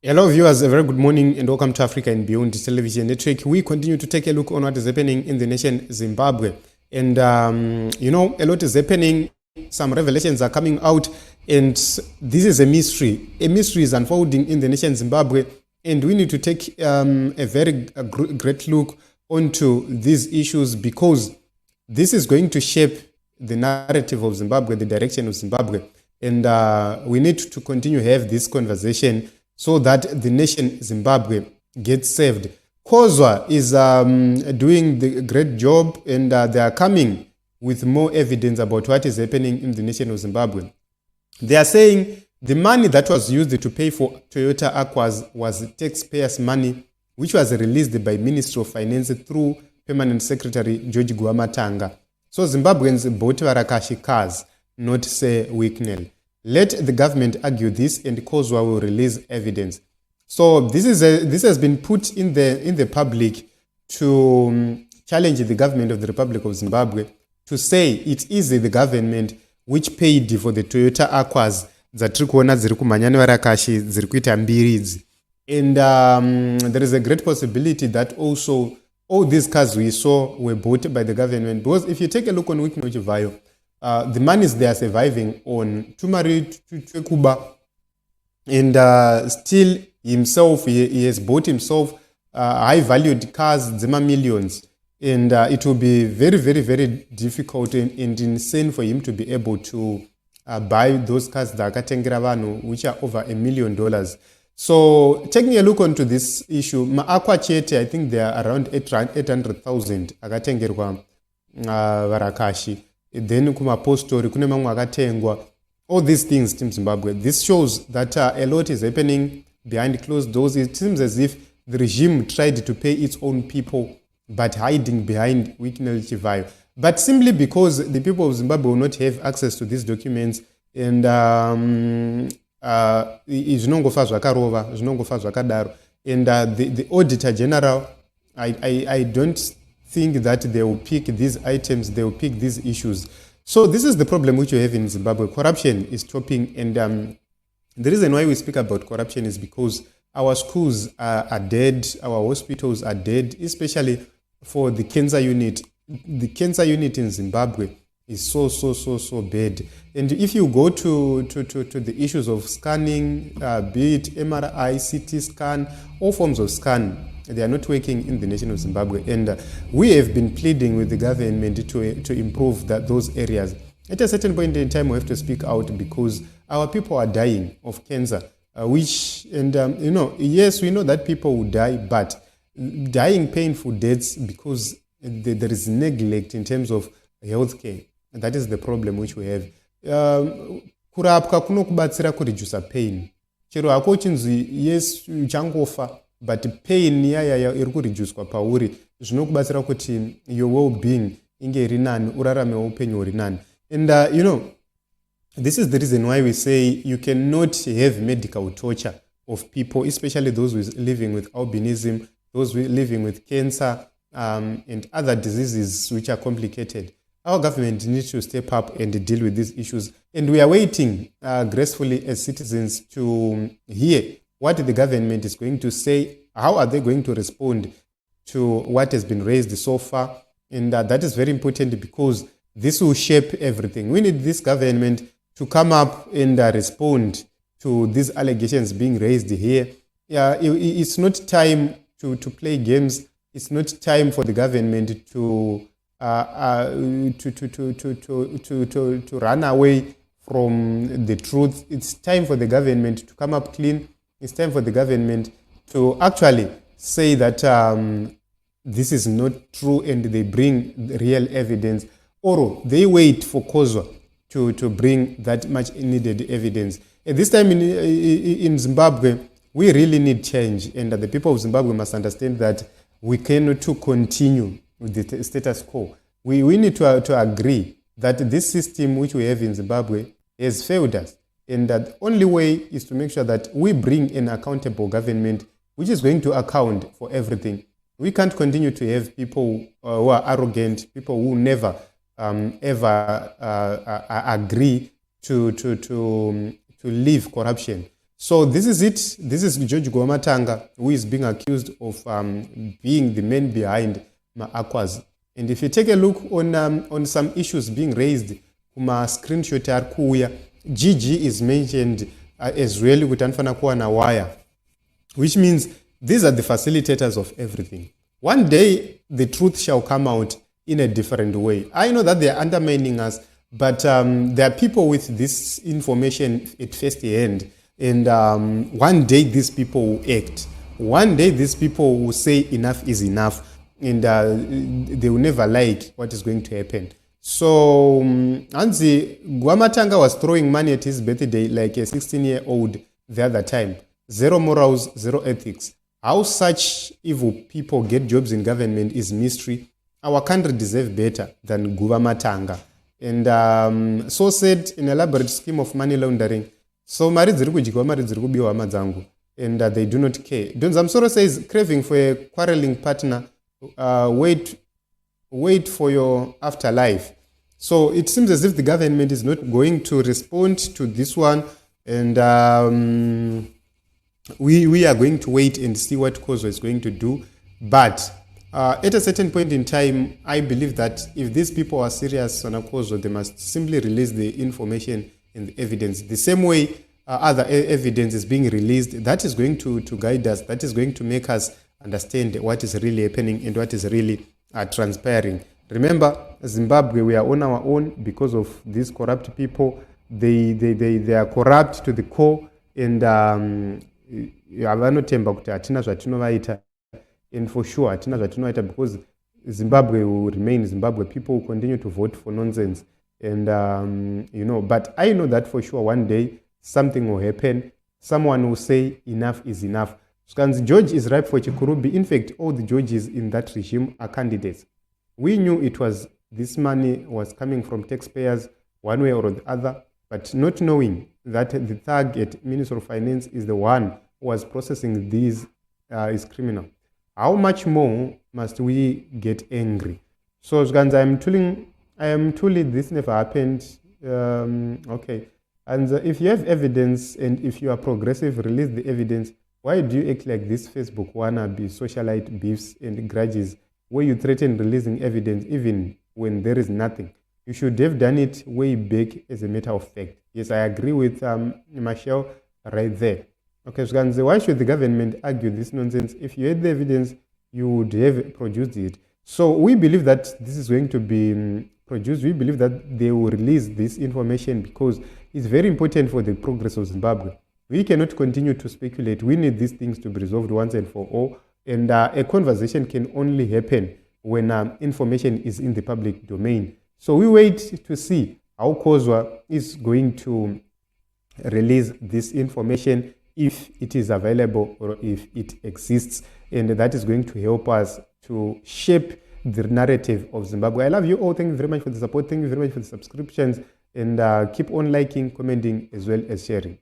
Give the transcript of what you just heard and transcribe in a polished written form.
Hello viewers, a very good morning and welcome to Africa and Beyond Television Network. We continue to take a look on what is happening in the nation Zimbabwe. And a lot is happening, some revelations are coming out, and this is a mystery. A mystery is unfolding in the nation Zimbabwe, and we need to take a very great look onto these issues because this is going to shape the narrative of Zimbabwe, the direction of Zimbabwe. And we need to continue to have this conversation so that the nation Zimbabwe gets saved. Cozvwa is doing the great job, and they are coming with more evidence about what is happening in the nation of Zimbabwe. They are saying the money that was used to pay for Toyota AQUAS was taxpayers' money, which was released by Ministry of Finance through Permanent Secretary George Guamatanga. So Zimbabweans bought Varakashi cars, not say Wicknell. Let the government argue this, and Cozvwa will release evidence. So this has been put in the public to challenge the government of the Republic of Zimbabwe, to say it is the government which paid for the Toyota AQUAS dzatiri kuona dziri kumhanya nevarakashi dziri kuita mbiri idzi. And there is a great possibility that also all these cars we saw were bought by the government, because if you take a look on Chivhayo, the monies they are surviving on Tumari Kuba, and still himself, he has bought himself high-valued cars, Zema millions, and it will be very, very, very difficult and insane for him to be able to buy those cars, which are over $1 million. So taking a look onto this issue, Aqua Chete, I think they are around 800,000 akatengerwa Varakashi. Then kuma postori kune mamwe akatengwa. All these things, Team Zimbabwe, this shows that a lot is happening behind closed doors. It seems as if the regime tried to pay its own people, but hiding behind Chivhayo. But simply because the people of Zimbabwe will not have access to these documents, and zvinongofa zvakarova, zvinongofa zvakadaro. And the Auditor General, I don't think that they will pick these items, they will pick these issues. So this is the problem which we have in Zimbabwe. Corruption is topping, and the reason why we speak about corruption is because our schools are dead, our hospitals are dead, especially for the cancer unit. The cancer unit in Zimbabwe is so bad. And if you go to the issues of scanning, be it MRI, CT scan, all forms of scan, they are not working in the nation of Zimbabwe. And we have been pleading with the government to improve those areas. At a certain point in time, we have to speak out because our people are dying of cancer, yes, we know that people will die, but dying painful deaths because there is neglect in terms of healthcare. And that is the problem which we have. Kurapwa kunokubatsira kureduce pain. Chero hako chinzi yes uchangofa, but pain yaya iri kureducwa pauri zvinokubatsira kuti your well-being inge iri nani, urarame upenyu huri nani. And this is the reason why we say you cannot have medical torture of people, especially those living with albinism, those living with cancer, and other diseases which are complicated. Our government needs to step up and deal with these issues. And we are waiting gracefully as citizens to hear what the government is going to say. How are they going to respond to what has been raised so far? And that is very important because this will shape everything. We need this government to come up and respond to these allegations being raised here. It's not time to play games. It's not time for the government to run away from the truth. It's time for the government to come up clean. It's time for the government to actually say that this is not true, and they bring real evidence, or they wait for Cozvwa to bring that much needed evidence. At this time in Zimbabwe, we really need change, and the people of Zimbabwe must understand that we cannot continue with the status quo. We need to agree that this system which we have in Zimbabwe has failed us, and that the only way is to make sure that we bring an accountable government which is going to account for everything. We can't continue to have people who are arrogant, people who never ever agree to leave corruption. So this is it. This is George Gomatanga, who is being accused of being the man behind AQUAS. And if you take a look on some issues being raised, kuma screenshot arkuya, GG is mentioned as really kutanfana kuwa na wire, which means these are the facilitators of everything. One day, the truth shall come out in a different way. I know that they are undermining us, but there are people with this information at first hand. And one day, these people will act. One day, these people will say enough is enough. And they will never like what is going to happen. So, Anzi, Gomatanga was throwing money at his birthday like a 16-year-old the other time. Zero morals, zero ethics. How such evil people get jobs in government is mystery. Our country deserves better than Gomatanga. And so said, an elaborate scheme of money laundering. So, and they do not care. Don Zamsoro says, craving for a quarreling partner, wait for your afterlife. So it seems as if the government is not going to respond to this one, and we are going to wait and see what Cozvwa is going to do. But at a certain point in time, I believe that if these people are serious on Cozvwa, they must simply release the information and the evidence. The same way other evidence is being released, that is going to guide us, that is going to make us understand what is really happening and what is really transpiring. Remember, Zimbabwe, we are on our own because of these corrupt people. They are corrupt to the core, and and for sure because Zimbabwe will remain Zimbabwe. People will continue to vote for nonsense, and but I know that for sure one day something will happen. Someone will say enough is enough. George is ripe for Chikurubi. In fact, all the Georges in that regime are candidates. We knew it was this money was coming from taxpayers one way or the other, but not knowing that the thug at Minister of Finance is the one who was processing these is criminal. How much more must we get angry? So, I am truly this never happened. Okay. And if you have evidence and if you are progressive, release the evidence. Why do you act like this Facebook wannabe socialite beefs and grudges where you threaten releasing evidence even when there is nothing? You should have done it way back as a matter of fact. Yes, I agree with Michelle right there. Okay, so why should the government argue this nonsense? If you had the evidence, you would have produced it. So we believe that this is going to be produced. We believe that they will release this information because it's very important for the progress of Zimbabwe. We cannot continue to speculate. We need these things to be resolved once and for all. And a conversation can only happen when information is in the public domain. So we wait to see how Cozvwa is going to release this information, if it is available or if it exists. And that is going to help us to shape the narrative of Zimbabwe. I love you all. Thank you very much for the support. Thank you very much for the subscriptions. And keep on liking, commenting, as well as sharing.